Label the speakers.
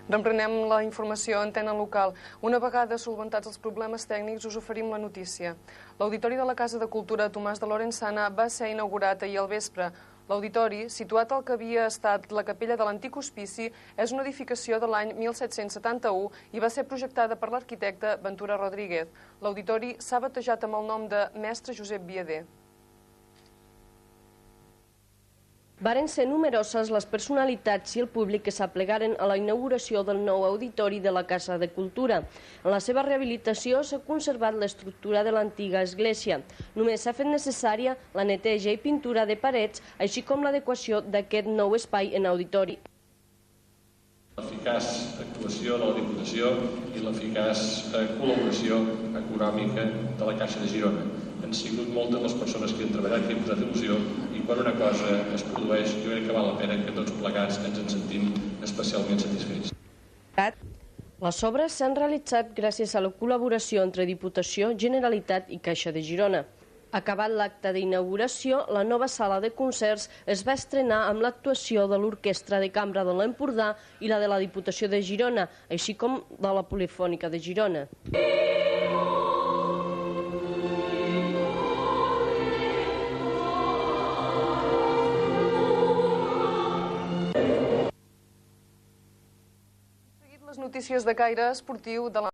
Speaker 1: Reprenem la informació a Antena Local. Una vegada solventats els problemes tècnics, us oferim la notícia. L'Auditori de la Casa de Cultura Tomàs de Lorenzana va ser inaugurat ahir al vespre. L'auditori, situat al que havia estat la capella de l'antic hospici, és una edificació de l'any 1771 i va ser projectada per l'arquitecte Ventura Rodríguez. L'auditori s'ha batejat amb el nom de Mestre Josep Viader.
Speaker 2: Varen ser numeroses les personalitats i el públic que s'aplegaren a la inauguració del nou auditori de la Casa de Cultura. En la seva rehabilitació s'ha conservat l'estructura de l'antiga església. Només s'ha fet necessària la neteja i pintura de parets, així com l'adequació d'aquest nou espai en auditori.
Speaker 3: L'eficaç actuació de la Diputació i l'eficaç col·laboració econòmica de la Caixa de Girona. Han sigut moltes les persones que han treballat, que han posat il·lusió, i quan una cosa es produeix, jo crec que val la pena que tots plegats ens en sentim especialment satisfets.
Speaker 2: Les obres s'han realitzat gràcies a la col·laboració entre Diputació, Generalitat i Caixa de Girona. Acabat l'acte d'inauguració, la nova sala de concerts es va estrenar amb l'actuació de l'Orquestra de Cambra de l'Empordà i la de la Diputació de Girona, així com de la Polifònica de Girona.
Speaker 1: Les notícies de caire esportiu de la